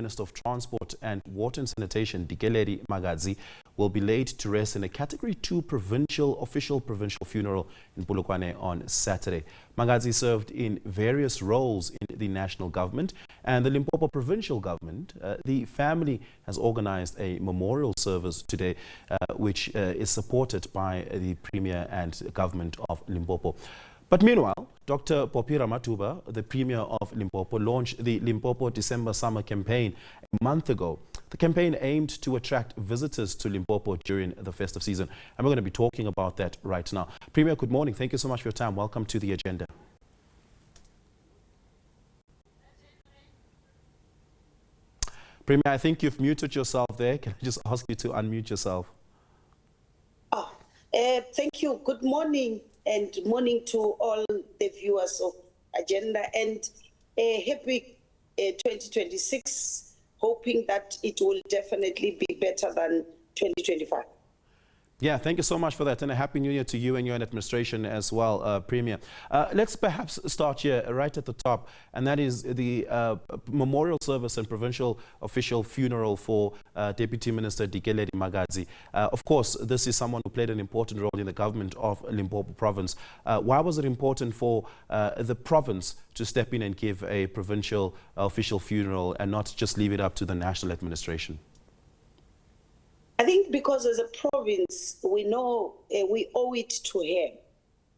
Minister of Transport and Water and Sanitation, Dikeledi Magadzi, will be laid to rest in a Category 2 official provincial funeral in Polokwane on Saturday. Magadzi served in various roles in the national government and the Limpopo provincial government. The family has organized a memorial service today, which is supported by the Premier and government of Limpopo. But meanwhile, Dr Ramathuba, the Premier of Limpopo, launched the Limpopo Dicemba Summer Campaign a month ago. The campaign aimed to attract visitors to Limpopo during the festive season. And we're going to be talking about that right now. Premier, good morning. Thank you so much for your time. Welcome to the agenda. Premier, I think you've muted yourself there. Can I just ask you to unmute yourself? Thank you. Good morning. And morning to all the viewers of Agenda, and a happy 2026, hoping that it will definitely be better than 2025. Yeah, thank you so much for that, and a Happy New Year to you and your administration as well, Premier. Let's perhaps start here right at the top, and that is the memorial service and provincial official funeral for Deputy Minister Dikeledi Magadzi. Of course, this is someone who played an important role in the government of Limpopo province. Why was it important for the province to step in and give a provincial official funeral and not just leave it up to the national administration? I think because as a province, we know we owe it to her,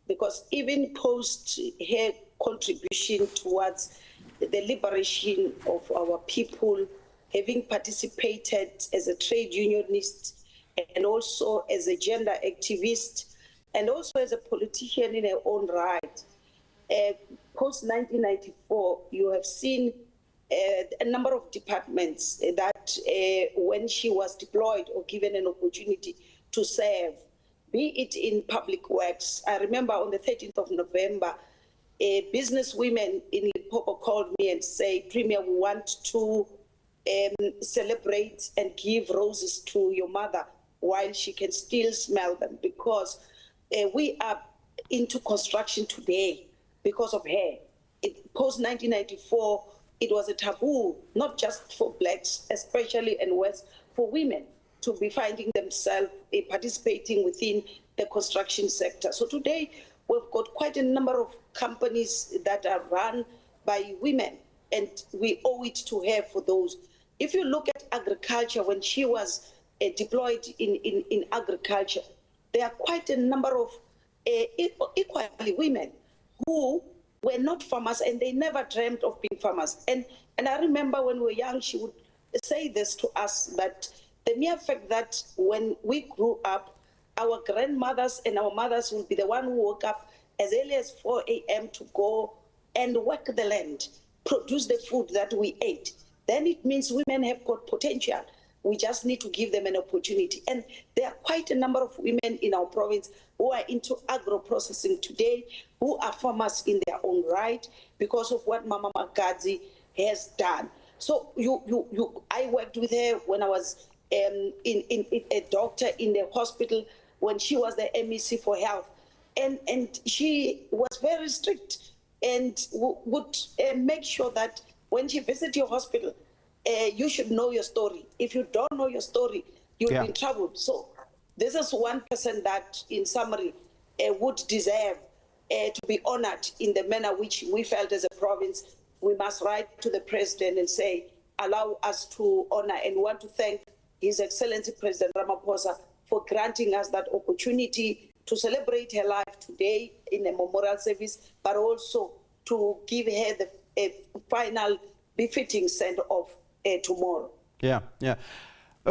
because even post her contribution towards the liberation of our people, having participated as a trade unionist and also as a gender activist and also as a politician in her own right, post 1994, you have seen a number of departments that when she was deployed or given an opportunity to serve, be it in public works. I remember on the 13th of November, business women in Limpopo called me and said, Premier, we want to celebrate and give roses to your mother while she can still smell them, because we are into construction today because of her. Post 1994, it was a taboo, not just for blacks, especially and worse for women, to be finding themselves participating within the construction sector. So today, we've got quite a number of companies that are run by women, and we owe it to her for those. If you look at agriculture, when she was deployed in agriculture, there are quite a number of equally women who were not farmers, and they never dreamt of being farmers. And I remember when we were young, she would say this to us, that the mere fact that when we grew up, our grandmothers and our mothers would be the one who woke up as early as 4 a.m. to go and work the land, produce the food that we ate. Then it means women have got potential. We just need to give them an opportunity. And there are quite a number of women in our province who are into agro-processing today, who are farmers in their own right because of what Mama Magadzi has done. So I worked with her when I was a doctor in the hospital, when she was the MEC for health. And she was very strict and would make sure that when she visits your hospital, you should know your story. If you don't know your story, you'll be in trouble. So this is one person that, in summary, would deserve to be honored in the manner which we felt as a province. We must write to the president and say, allow us to honor, and want to thank His Excellency President Ramaphosa for granting us that opportunity to celebrate her life today in a memorial service, but also to give her the final befitting send-off tomorrow. Yeah.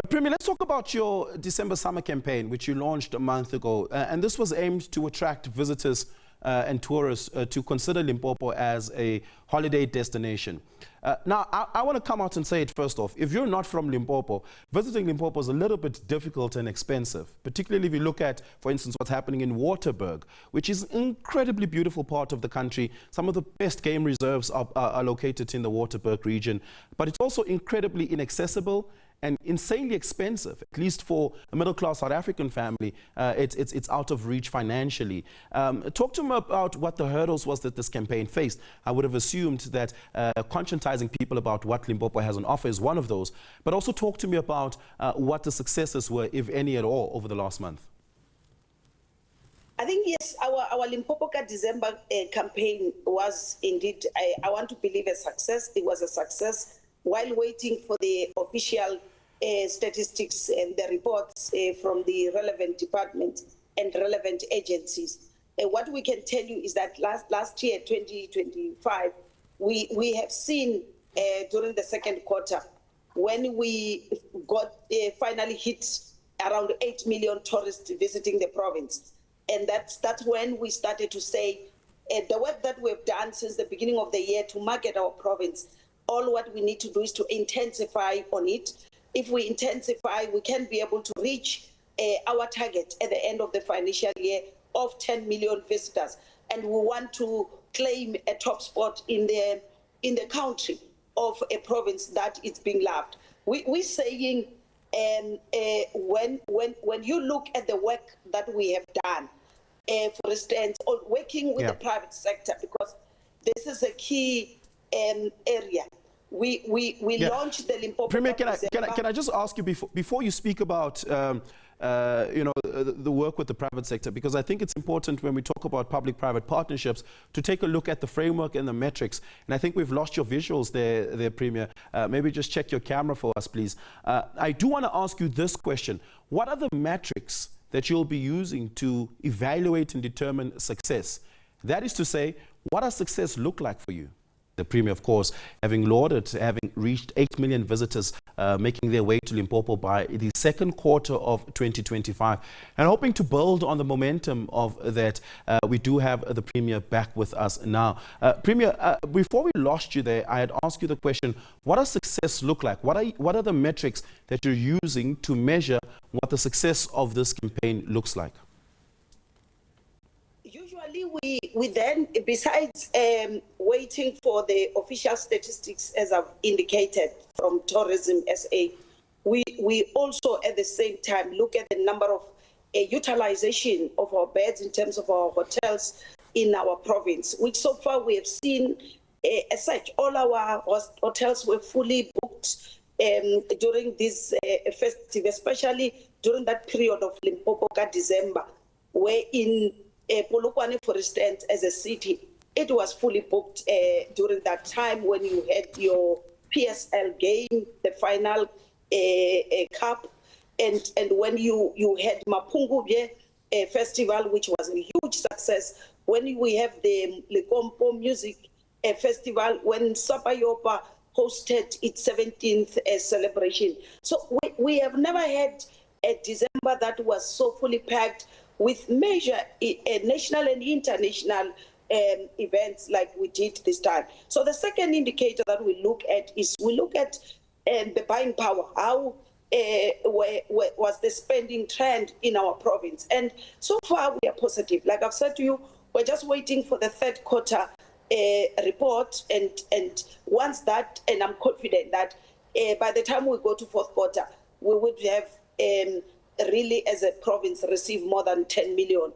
Premier, let's talk about your December Summer Campaign, which you launched a month ago. And this was aimed to attract visitors and tourists to consider Limpopo as a holiday destination. Now, I want to come out and say it first off. If you're not from Limpopo, visiting Limpopo is a little bit difficult and expensive, particularly if you look at, for instance, what's happening in Waterberg, which is an incredibly beautiful part of the country. Some of the best game reserves are located in the Waterberg region, but it's also incredibly inaccessible and insanely expensive, at least for a middle-class South African family. It's out of reach financially. Talk to me about what the hurdles was that this campaign faced. I would have assumed that conscientizing people about what Limpopo has on offer is one of those, but also talk to me about what the successes were, if any at all, over the last month. I think, yes, our Limpopo Dicemba campaign was indeed, I want to believe, a success. It was a success. While waiting for the official statistics and the reports from the relevant departments and relevant agencies, what we can tell you is that last year, 2025, we have seen during the second quarter, when we got finally hit around 8 million tourists visiting the province. And that's when we started to say the work that we've done since the beginning of the year to market our province, all what we need to do is to intensify on it. If we intensify, we can be able to reach our target at the end of the financial year of 10 million visitors. And we want to claim a top spot in the country of a province that is being loved. We're saying, when you look at the work that we have done, for instance, or working with the private sector, because this is a key area. We launched the Limpopo. Premier, can I just ask you before you speak about the work with the private sector, because I think it's important when we talk about public-private partnerships to take a look at the framework and the metrics. And I think we've lost your visuals there, Premier. Maybe just check your camera for us, please. I do want to ask you this question. What are the metrics that you'll be using to evaluate and determine success? That is to say, what does success look like for you? The Premier, of course, having reached 8 million visitors making their way to Limpopo by the second quarter of 2025. And hoping to build on the momentum of that, we do have the Premier back with us now. Premier, before we lost you there, I had asked you the question, what does success look like? What are the metrics that you're using to measure what the success of this campaign looks like? Usually we then, besides waiting for the official statistics, as I've indicated, from Tourism SA, we also at the same time look at the number of utilization of our beds in terms of our hotels in our province, which so far we have seen as such, all our hotels were fully booked during this festive, especially during that period of Limpopo December, where in Polokwane, for instance, as a city, it was fully booked during that time when you had your PSL game, the final cup, and when you had Mapungubye festival, which was a huge success, when we have the Limpopo Music Festival, when Sapayopa hosted its 17th celebration. So we have never had a December that was so fully packed with major national and international events like we did this time. So the second indicator that we look at is we look at the buying power. How was the spending trend in our province? And so far we are positive. Like I've said to you, we're just waiting for the third quarter report, and once that, and I'm confident that by the time we go to fourth quarter, we would have really, as a province, receive more than 10 million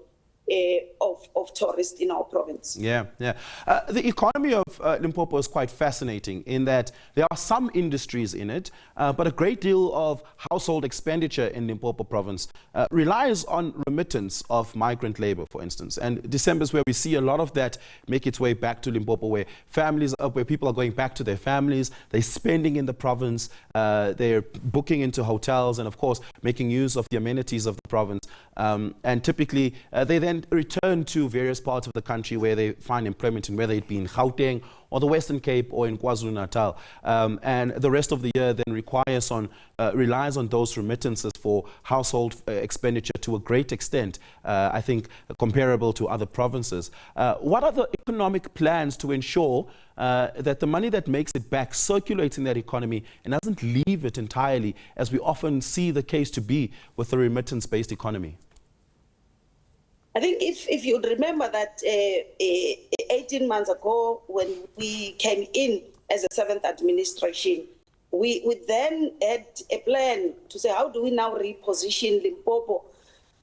of tourists in our province. Yeah. The economy of Limpopo is quite fascinating in that there are some industries in it, but a great deal of household expenditure in Limpopo province relies on remittance of migrant labor, for instance. And December is where we see a lot of that make its way back to Limpopo, where people are going back to their families, they're spending in the province, they're booking into hotels, and of course making use of the amenities of the province. And typically they then return to various parts of the country where they find employment, and whether it be in Gauteng or the Western Cape or in KwaZulu-Natal. And the rest of the year then relies on those remittances for household expenditure to a great extent, I think comparable to other provinces. What are the economic plans to ensure that the money that makes it back circulates in that economy and doesn't leave it entirely, as we often see the case to be with the remittance-based economy? I think if you'd remember that 18 months ago, when we came in as a seventh administration, We then had a plan to say, how do we now reposition Limpopo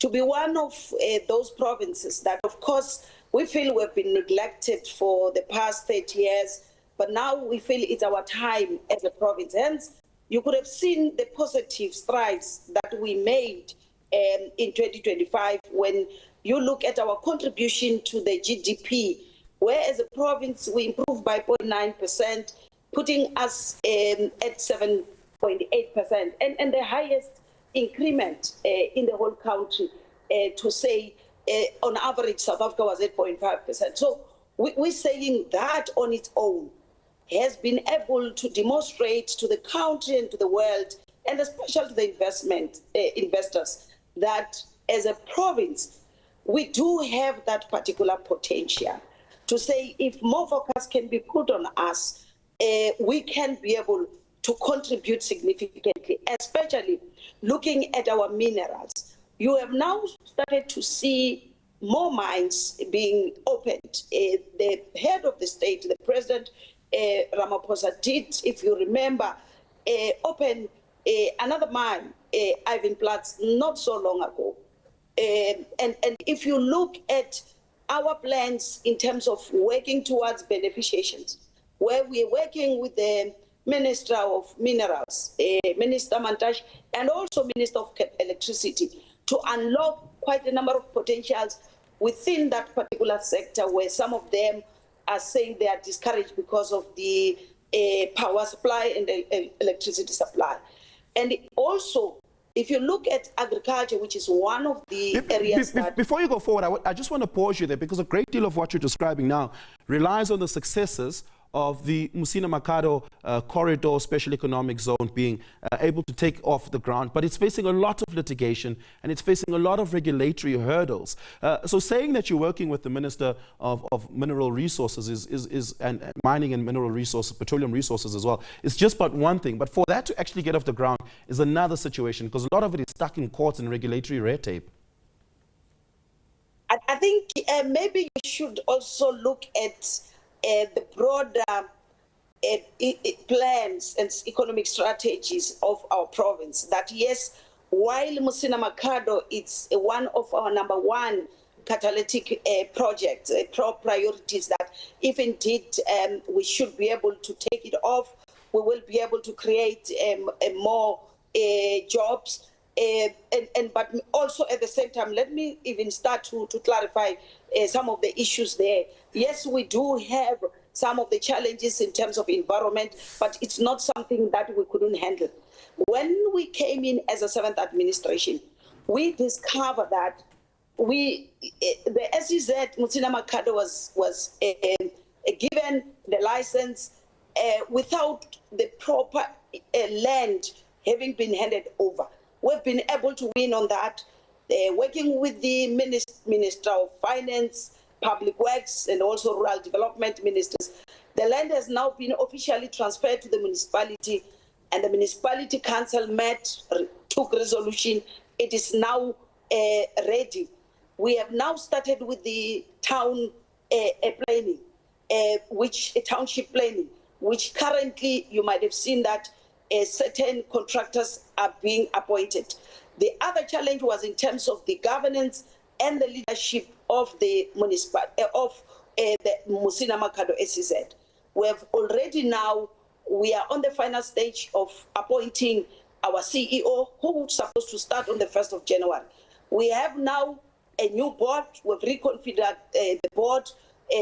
to be one of those provinces that, of course, we feel we've been neglected for the past 30 years, but now we feel it's our time as a province. Hence, you could have seen the positive strides that we made in 2025 when you look at our contribution to the GDP, where as a province we improved by 0.9%, putting us at 7.8%, and the highest increment in the whole country, to say on average South Africa was 8.5%. So we're saying that on its own has been able to demonstrate to the country and to the world, and especially to the investors, that as a province, we do have that particular potential to say if more focus can be put on us, we can be able to contribute significantly, especially looking at our minerals. You have now started to see more mines being opened. The head of the state, the president, Ramathuba did, if you remember, open another mine, Ivan Platz, not so long ago. And if you look at our plans in terms of working towards beneficiations, where we're working with the Minister of Minerals, Minister Mantash, and also Minister of Electricity, to unlock quite a number of potentials within that particular sector, where some of them are saying they are discouraged because of the power supply and the electricity supply. And also, if you look at agriculture, which is one of the areas that... Before you go forward, I just want to pause you there, because a great deal of what you're describing now relies on the successes of the Musina-Makhado corridor special economic zone being able to take off the ground, but it's facing a lot of litigation and it's facing a lot of regulatory hurdles. So saying that you're working with the Minister of Mineral Resources and Mining and Mineral Resources, Petroleum Resources as well, is just but one thing. But for that to actually get off the ground is another situation, because a lot of it is stuck in courts and regulatory red tape. I think maybe you should also look at the broader plans and economic strategies of our province. That yes, while Musina-Makhado is one of our #1 catalytic projects, priorities, that if indeed we should be able to take it off, we will be able to create more jobs. But also at the same time, let me even start to clarify some of the issues there. Yes, we do have some of the challenges in terms of environment, but it's not something that we couldn't handle. When we came in as a 7th administration, we discovered that the SEZ Musina-Makhado was given the license without the proper land having been handed over. We've been able to win on that, working with the Minister of Finance, Public Works, and also Rural Development Ministers. The land has now been officially transferred to the municipality, and the municipality council met, took resolution. It is now ready. We have now started with the town planning, township planning, which currently you might have seen that certain contractors are being appointed. The other challenge was in terms of the governance and the leadership of the the Musina-Makhado SEZ. We have already now, we are on the final stage of appointing our CEO, who is supposed to start on the 1st of January. We have now a new board. We've reconfigured the board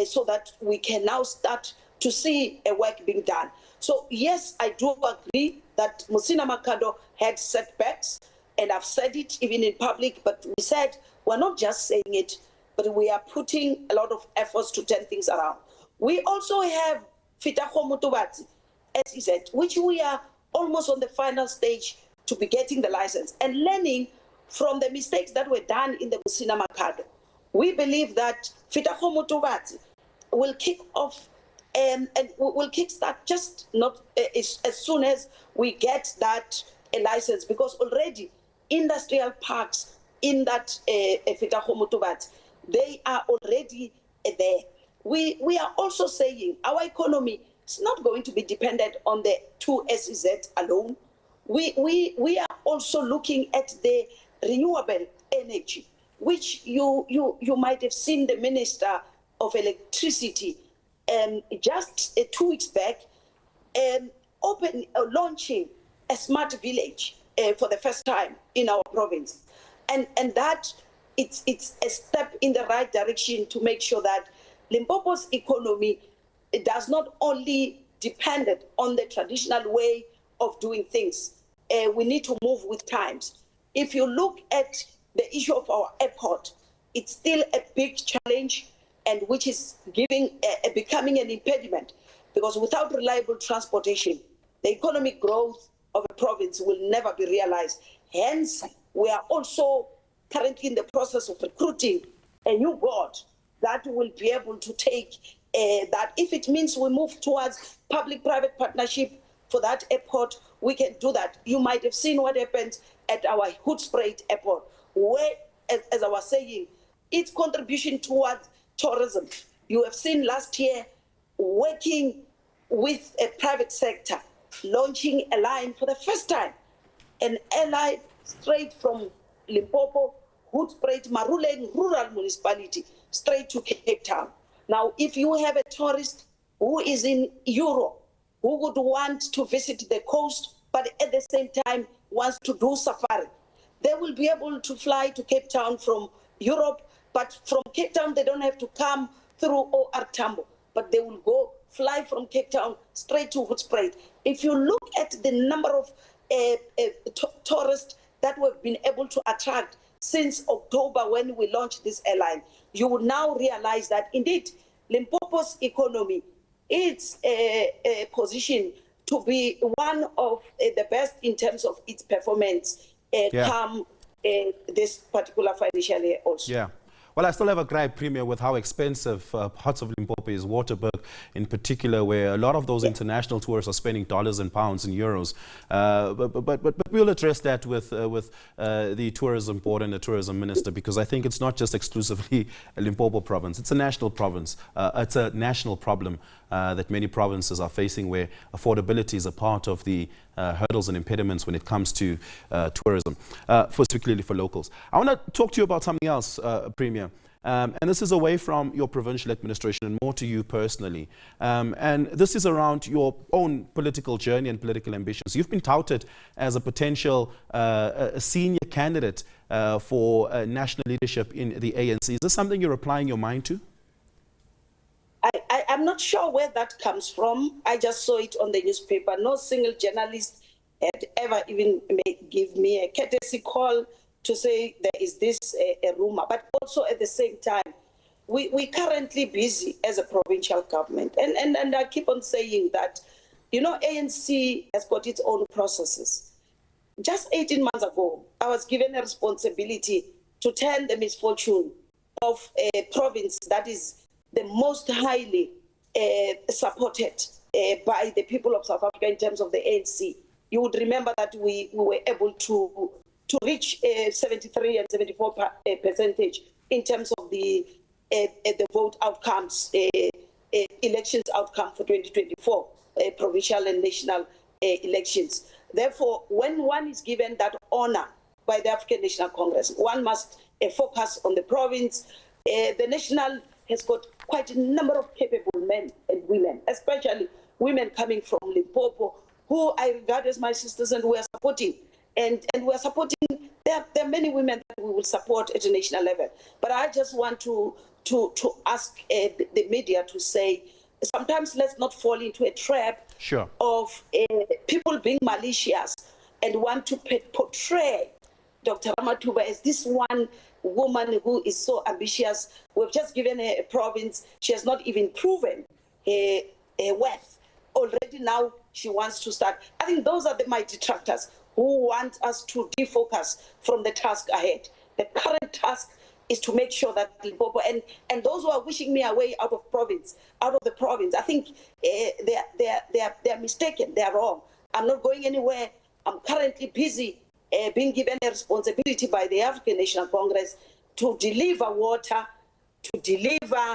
so that we can now start to see a work being done. So yes, I do agree that Musina-Makhado had setbacks, and I've said it even in public, but we said we're not just saying it, but we are putting a lot of efforts to turn things around. We also have Fitaho-Motobati SEZ, which we are almost on the final stage to be getting the license and learning from the mistakes that were done in the Musina-Makhado. We believe that Fitaho-Motobati will kick off and we'll kickstart just not as soon as we get that license, because already industrial parks in that Fitaho-Motobati, they are already there. We are also saying our economy it's not going to be dependent on the 2 SEZ alone. We are also looking at the renewable energy, which you might have seen the Minister of Electricity just 2 weeks back launching a smart village for the first time in our province. And that it's a step in the right direction to make sure that Limpopo's economy does not only depend on the traditional way of doing things. We need to move with times. If you look at the issue of our airport, it's still a big challenge, and which is becoming an impediment, because without reliable transportation, the economic growth of a province will never be realized. Hence, we are also currently in the process of recruiting a new board that will be able to take that. If it means we move towards public-private partnership for that airport, we can do that. You might have seen what happened at our Hoedspruit airport, where, as I was saying, its contribution towards tourism. You have seen last year working with a private sector, launching a line for the first time, an airline straight from Limpopo, Hoedspruit, Maruleng rural municipality, straight to Cape Town. Now, if you have a tourist who is in Europe, who would want to visit the coast, but at the same time wants to do safari, they will be able to fly to Cape Town from Europe, but from Cape Town, they don't have to come through OR Tambo, but they will fly from Cape Town straight to Hoedspruit. If you look at the number of tourists that we've been able to attract since October when we launched this airline, you will now realize that indeed Limpopo's economy is a position to be one of the best in terms of its performance come this particular financial year also. Yeah. Well, I still have a gripe, Premier, with how expensive parts of Limpopo is. Waterberg, in particular, where a lot of those international tourists are spending dollars and pounds and euros. But we'll address that with the tourism board and the tourism minister, because I think it's not just exclusively a Limpopo province. It's a national province. It's a national problem that many provinces are facing, where affordability is a part of the hurdles and impediments when it comes to tourism, particularly for locals. I want to talk to you about something else, Premier. And this is away from your provincial administration and more to you personally. And this is around your own political journey and political ambitions. You've been touted as a potential senior candidate for national leadership in the ANC. Is this something you're applying your mind to? I'm not sure where that comes from. I just saw it on the newspaper. No single journalist had ever even give me a courtesy call to say there is this a rumor. But also at the same time, we're currently busy as a provincial government. And I keep on saying that, you know, ANC has got its own processes. Just 18 months ago, I was given a responsibility to turn the misfortune of a province that is the most highly supported by the people of South Africa in terms of the ANC. You would remember that we were able to reach 73 and 74 percentage in terms of the vote outcomes, elections outcome for 2024, provincial and national elections. Therefore, when one is given that honor by the African National Congress, one must focus on the province. The national has got quite a number of capable men and women, especially women coming from Limpopo, who I regard as my sisters, and we are supporting. And we are supporting, there are many women that we will support at a national level. But I just want to ask the media to say, sometimes let's not fall into a trap of people being malicious and want to portray Dr. Ramathuba as this one woman who is so ambitious. We've just given her a province. She has not even proven her worth. Already now she wants to start. I think those are my detractors who want us to defocus from the task ahead. The current task is to make sure that Limpopo and those who are wishing me away out of the province, I think they are mistaken. They are wrong. I'm not going anywhere. I'm currently busy being given a responsibility by the African National Congress to deliver water, to deliver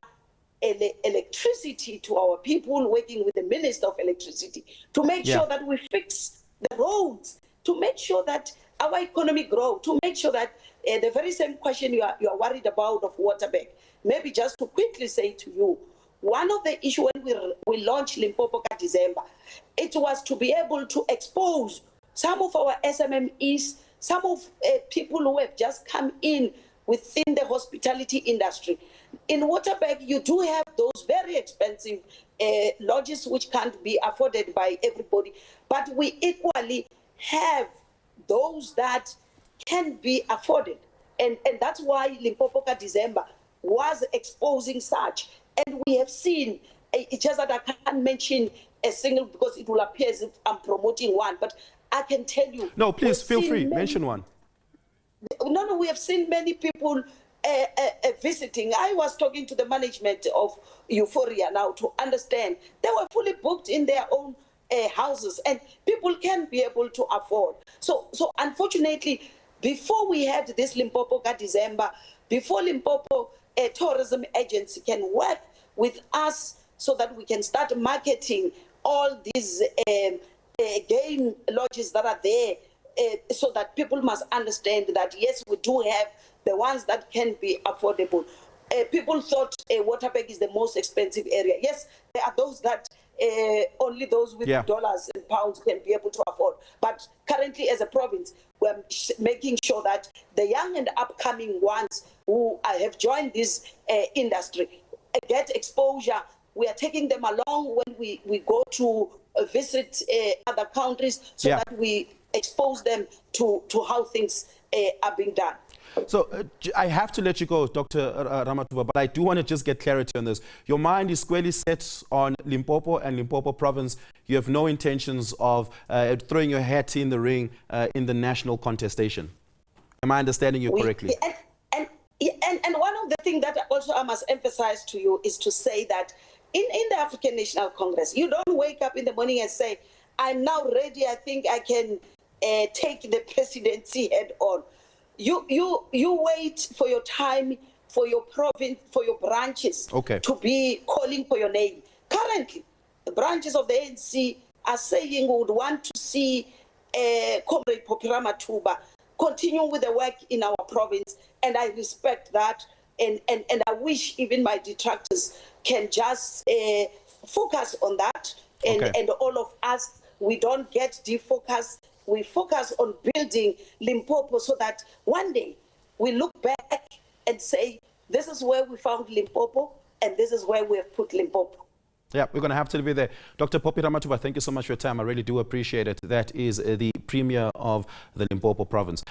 electricity to our people, working with the Minister of Electricity, to make sure that we fix the roads, to make sure that our economy grows, to make sure that the very same question you are worried about of Waterberg. Maybe just to quickly say to you, one of the issues when we launched Limpopo Dicemba, it was to be able to expose some of our SMMEs, some of people who have just come in within the hospitality industry. In Waterberg, you do have those very expensive lodges which can't be afforded by everybody, but we equally have those that can be afforded. And that's why Limpopo Dicemba was exposing such. And we have seen, it's just that I can't mention a single because it will appear as if I'm promoting one, but I can tell you. No, please feel free, mention one. No, we have seen many people visiting. I was talking to the management of Euphoria now to understand. They were fully booked in their own houses, and people can be able to afford. So unfortunately, before we had this Limpopo Dicemba, before Limpopo Tourism Agency can work with us so that we can start marketing all these game lodges that are there, so that people must understand that yes, we do have the ones that can be affordable. People thought Waterberg is the most expensive area. Yes, there are those that only those with dollars and pounds can be able to afford. But currently, as a province, we're making sure that the young and upcoming ones who have joined this industry get exposure. We are taking them along when we go to visit other countries so that we expose them to how things are being done. So I have to let you go, Dr. Ramathuba, but I do want to just get clarity on this. Your mind is squarely set on Limpopo and Limpopo province. You have no intentions of throwing your hat in the ring in the national contestation. Am I understanding you correctly? And one of the things that also I must emphasize to you is to say that in the African National Congress, you don't wake up in the morning and say, I'm now ready, I think I can take the presidency head on. You wait for your time, for your province, for your branches to be calling for your name. Currently, the branches of the ANC are saying we would want to see Comrade Dr Ramathuba continue with the work in our province, and I respect that, and I wish even my detractors can just focus on that, and all of us, we don't get defocused. We focus on building Limpopo so that one day we look back and say, this is where we found Limpopo, and this is where we have put Limpopo. Yeah, we're going to have to leave it there. Dr. Ramathuba, thank you so much for your time. I really do appreciate it. That is the Premier of the Limpopo province.